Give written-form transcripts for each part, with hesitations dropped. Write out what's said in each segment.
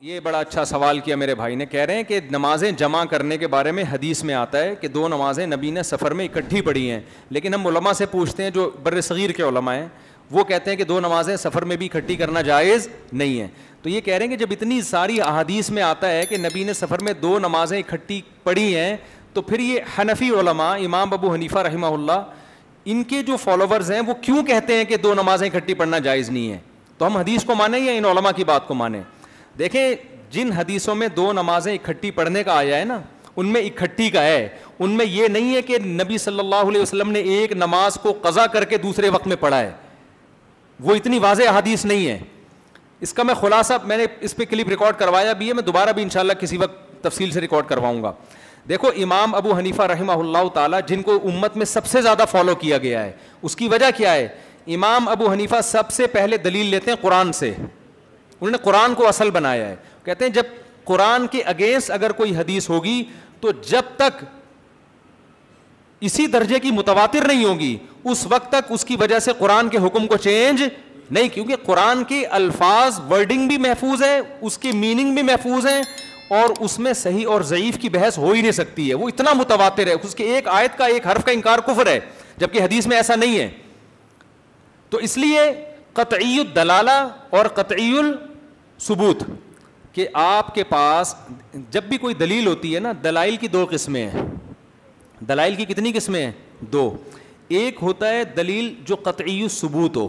یہ بڑا اچھا سوال کیا میرے بھائی نے. کہہ رہے ہیں کہ نمازیں جمع کرنے کے بارے میں حدیث میں آتا ہے کہ 2 نمازیں نبی نے سفر میں اکٹھی پڑھی ہیں, لیکن ہم علماء سے پوچھتے ہیں جو بر صغیر کے علماء ہیں وہ کہتے ہیں کہ 2 نمازیں سفر میں بھی اکٹھی کرنا جائز نہیں ہے. تو یہ کہہ رہے ہیں کہ جب اتنی ساری احادیث میں آتا ہے کہ نبی نے سفر میں 2 نمازیں اکٹھی پڑھی ہیں, تو پھر یہ حنفی علماء امام ابو حنیفہ رحمہ اللہ ان کے جو فالوورز ہیں وہ کیوں کہتے ہیں کہ 2 نمازیں اکٹھی پڑھنا جائز نہیں ہے؟ تو ہم حدیث کو مانیں یا ان علماء کی بات کو مانیں؟ دیکھیں, جن حدیثوں میں 2 نمازیں اکٹھی پڑھنے کا آیا ہے نا, ان میں اکٹھی کا ہے, ان میں یہ نہیں ہے کہ نبی صلی اللہ علیہ وسلم نے ایک نماز کو قضا کر کے دوسرے وقت میں پڑھا ہے. وہ اتنی واضح حدیث نہیں ہے. اس کا میں خلاصہ, میں نے اس پہ کلپ ریکارڈ کروایا بھی ہے, میں دوبارہ بھی انشاءاللہ کسی وقت تفصیل سے ریکارڈ کرواؤں گا. دیکھو, امام ابو حنیفہ رحمہ اللہ تعالیٰ جن کو امت میں سب سے زیادہ فالو کیا گیا ہے, اس کی وجہ کیا ہے؟ امام ابو حنیفہ سب سے پہلے دلیل لیتے ہیں قرآن سے. انہوں نے قرآن کو اصل بنایا ہے. کہتے ہیں جب قرآن کے اگینسٹ اگر کوئی حدیث ہوگی تو جب تک اسی درجے کی متواتر نہیں ہوگی اس وقت تک اس کی وجہ سے قرآن کے حکم کو چینج نہیں, کیونکہ قرآن کے الفاظ ورڈنگ بھی محفوظ ہے, اس کی میننگ بھی محفوظ ہیں, اور اس میں صحیح اور ضعیف کی بحث ہو ہی نہیں سکتی ہے. وہ اتنا متواتر ہے, اس کے ایک آیت کا ایک حرف کا انکار کفر ہے, جبکہ حدیث میں ایسا نہیں ہے. تو اس لیے قطعی الدلالہ اور قطعی الثبوت, کہ آپ کے پاس جب بھی کوئی دلیل ہوتی ہے نا, دلائل کی 2 قسمیں ہیں. دلائل کی کتنی قسمیں ہیں؟ 2. ایک ہوتا ہے دلیل جو قطعی الثبوت ہو.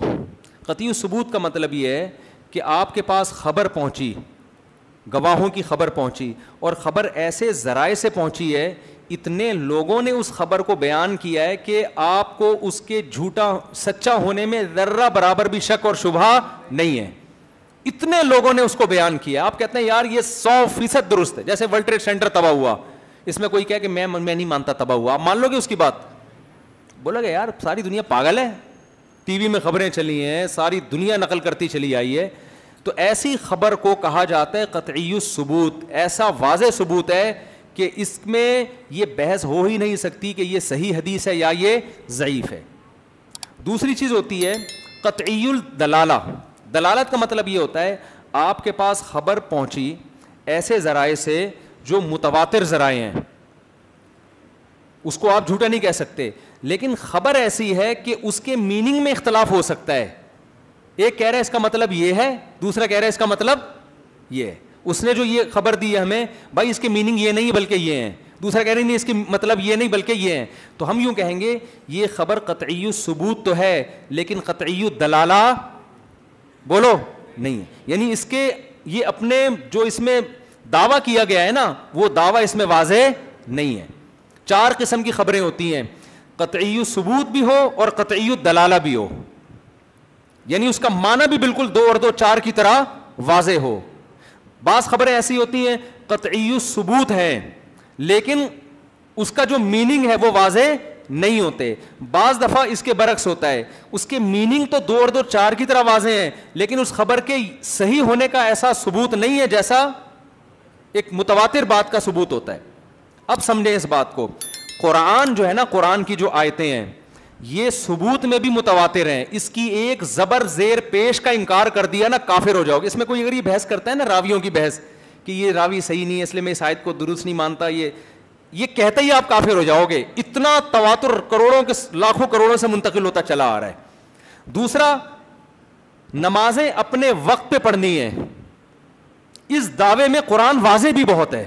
قطعی الثبوت کا مطلب یہ ہے کہ آپ کے پاس خبر پہنچی, گواہوں کی خبر پہنچی, اور خبر ایسے ذرائع سے پہنچی ہے, اتنے لوگوں نے اس خبر کو بیان کیا ہے کہ آپ کو اس کے جھوٹا سچا ہونے میں ذرہ برابر بھی شک اور شبہ نہیں ہے. اتنے لوگوں نے اس کو بیان کیا, آپ کہتے ہیں یار یہ 100% درست ہے. جیسے ورلڈ ٹریڈ سینٹر تباہ ہوا, اس میں کوئی کہے کہ میں نہیں مانتا تباہ ہوا, آپ مان لو گے اس کی بات؟ بولا گا یار ساری دنیا پاگل ہے, ٹی وی میں خبریں چلی ہیں, ساری دنیا نقل کرتی چلی آئی ہے. تو ایسی خبر کو کہا جاتا ہے قطعی الثبوت. ایسا واضح ثبوت ہے کہ اس میں یہ بحث ہو ہی نہیں سکتی کہ یہ صحیح حدیث ہے یا یہ ضعیف ہے. دوسری چیز ہوتی ہے قطعی الدلالہ. دلالت کا مطلب یہ ہوتا ہے آپ کے پاس خبر پہنچی ایسے ذرائع سے جو متواتر ذرائع ہیں, اس کو آپ جھوٹا نہیں کہہ سکتے, لیکن خبر ایسی ہے کہ اس کے میننگ میں اختلاف ہو سکتا ہے. ایک کہہ رہا ہے اس کا مطلب یہ ہے, دوسرا کہہ رہا ہے اس کا مطلب یہ ہے. اس نے جو یہ خبر دی ہے ہمیں, بھائی اس کے میننگ یہ نہیں بلکہ یہ ہیں, دوسرا کہہ رہے نہیں اس کی مطلب یہ نہیں بلکہ یہ ہیں. تو ہم یوں کہیں گے یہ خبر قطعی الثبوت تو ہے لیکن قطعی الدلالہ بولو نہیں ہے. یعنی اس کے یہ اپنے جو اس میں دعویٰ کیا گیا ہے نا, وہ دعویٰ اس میں واضح نہیں ہے. 4 قسم کی خبریں ہوتی ہیں, قطعی الثبوت بھی ہو اور قطعی الدلالہ بھی ہو, یعنی اس کا معنی بھی بالکل 2 اور 2 4 کی طرح واضح ہو. بعض خبریں ایسی ہوتی ہیں قطعی الثبوت ہیں لیکن اس کا جو میننگ ہے وہ واضح نہیں ہوتے. بعض دفعہ اس کے برعکس ہوتا ہے, اس کے میننگ تو 2 اور 2 4 کی طرح واضح ہیں لیکن اس خبر کے صحیح ہونے کا ایسا ثبوت نہیں ہے جیسا ایک متواتر بات کا ثبوت ہوتا ہے. اب سمجھیں اس بات کو, قرآن جو ہے نا, قرآن کی جو آیتیں ہیں یہ ثبوت میں بھی متواتر ہیں. اس کی ایک زبر زیر پیش کا انکار کر دیا نا کافر ہو جاؤ گے. اس میں کوئی اگر یہ بحث کرتا ہے نا راویوں کی بحث کہ یہ راوی صحیح نہیں ہے اس لیے میں اس آیت کو درست نہیں مانتا, یہ کہتے ہی آپ کافر ہو جاؤ گے. اتنا تواتر کروڑوں کے لاکھوں کروڑوں سے منتقل ہوتا چلا آ رہا ہے. دوسرا, نمازیں اپنے وقت پہ پڑھنی ہیں, اس دعوے میں قرآن واضح بھی بہت ہے.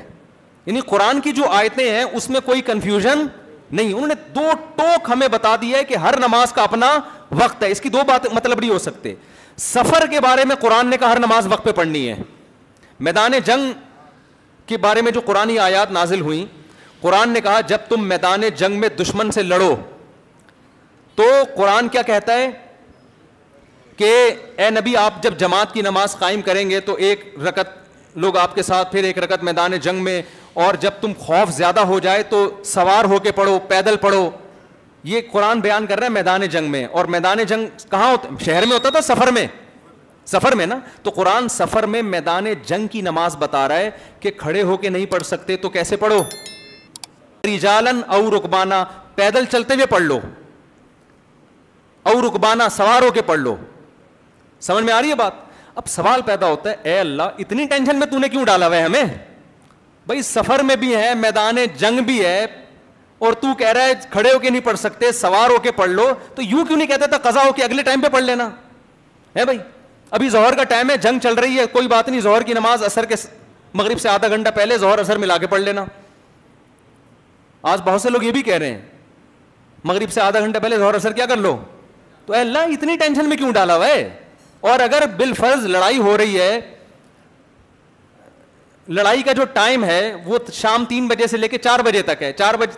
یعنی قرآن کی جو آیتیں ہیں اس میں کوئی کنفیوژن نہیں. انہوں نے 2 ٹوک ہمیں بتا دیا ہے کہ ہر نماز کا اپنا وقت ہے. اس کی 2 باتیں مطلب نہیں ہو سکتے. سفر کے بارے میں قرآن نے کہا ہر نماز وقت پہ پڑھنی ہے. میدان جنگ کے بارے میں جو قرآنی آیات نازل ہوئیں, قرآن نے کہا جب تم میدان جنگ میں دشمن سے لڑو تو قرآن کیا کہتا ہے کہ اے نبی آپ جب جماعت کی نماز قائم کریں گے تو 1 رکعت لوگ آپ کے ساتھ, پھر 1 رکعت میدان جنگ میں, اور جب تم خوف زیادہ ہو جائے تو سوار ہو کے پڑھو, پیدل پڑھو. یہ قرآن بیان کر رہا ہے میدان جنگ میں. اور میدان جنگ کہاں ہوتا؟ شہر میں ہوتا تھا, سفر میں نا. تو قرآن سفر میں میدان جنگ کی نماز بتا رہا ہے کہ کھڑے ہو کے نہیں پڑھ سکتے تو کیسے پڑھو؟ رجالن او رکبانا, پیدل چلتے ہوئے پڑھ لو, او رکبانا سوار ہو کے پڑھ لو. سمجھ میں آ رہی ہے بات؟ اب سوال پیدا ہوتا ہے اے اللہ اتنی ٹینشن میں تو نے کیوں ڈالا ہوا ہے ہمیں؟ بھائی سفر میں بھی ہے, میدان جنگ بھی ہے, اور تو کہہ رہا ہے کھڑے ہو کے نہیں پڑھ سکتے, سوار ہو کے پڑھ لو, تو یوں کیوں نہیں کہتا تھا قضا ہو کے اگلے ٹائم پہ پڑھ لینا ہے؟ بھائی ابھی ظہر کا ٹائم ہے, جنگ چل رہی ہے, کوئی بات نہیں, ظہر کی نماز اثر کے مغرب سے آدھا گھنٹہ پہلے ظہر اثر ملا کے پڑھ لینا. آج بہت سے لوگ یہ بھی کہہ رہے ہیں مغرب سے آدھا گھنٹہ پہلے ظہر اثر کیا کر لو. تو اے اللہ اتنی ٹینشن میں کیوں ڈالا ہوا ہے؟ اور اگر بالفرض لڑائی ہو رہی ہے, لڑائی کا جو ٹائم ہے وہ شام 3 بجے سے لے کے 4 بجے تک ہے,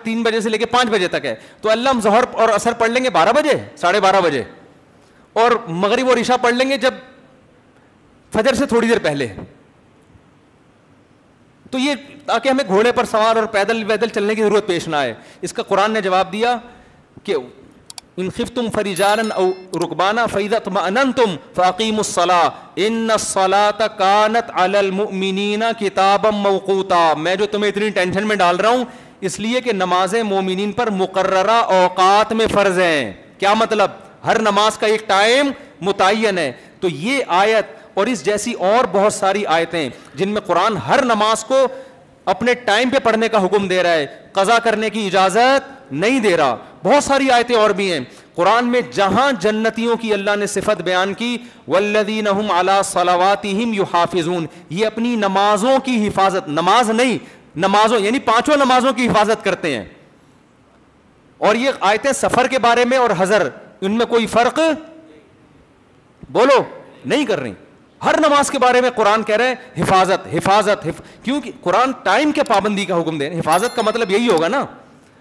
3 بجے سے لے کے 5 بجے تک ہے, تو اللہ ہم ظہر اور عصر پڑھ لیں گے 12 بجے, 12:30 بجے, اور مغرب اور عشاء پڑھ لیں گے جب فجر سے تھوڑی دیر پہلے. تو یہ تاکہ ہمیں گھوڑے پر سوار اور پیدل ویدل چلنے کی ضرورت پیش نہ آئے. اس کا قرآن نے جواب دیا کہ ان خفتم فرجالا او رکبانا فاذا اطمأننتم فاقیموا الصلاۃ ان الصلاۃ کانت علی المؤمنین کتابا موقوتا. میں جو تمہیں اتنی ٹینشن میں ڈال رہا ہوں اس لیے کہ نمازیں مومنین پر مقررہ اوقات میں فرض ہیں. کیا مطلب؟ ہر نماز کا ایک ٹائم متعین ہے. تو یہ آیت اور اس جیسی اور بہت ساری آیتیں جن میں قرآن ہر نماز کو اپنے ٹائم پہ پڑھنے کا حکم دے رہا ہے, قضا کرنے کی اجازت نہیں دے رہا. بہت ساری آیتیں اور بھی ہیں قرآن میں جہاں جنتیوں کی اللہ نے صفت بیان کی, والذین هم علی صلواتہم یحافظون, یہ اپنی نمازوں کی حفاظت, نماز نہیں نمازوں یعنی 5 نمازوں کی حفاظت کرتے ہیں. اور یہ آیتیں سفر کے بارے میں اور حضر, ان میں کوئی فرق بولو نہیں کر رہی. ہر نماز کے بارے میں قرآن کہہ رہے ہیں حفاظت حفاظت کیونکہ قرآن ٹائم کے پابندی کا حکم دے. حفاظت کا مطلب یہی ہوگا نا,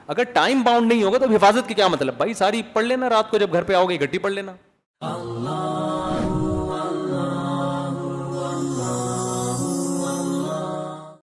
اگر ٹائم باؤنڈ نہیں ہوگا تو حفاظت کے کیا مطلب؟ بھائی ساری پڑھ لینا, رات کو جب گھر پہ آؤ گے اکٹھی پڑھ لینا.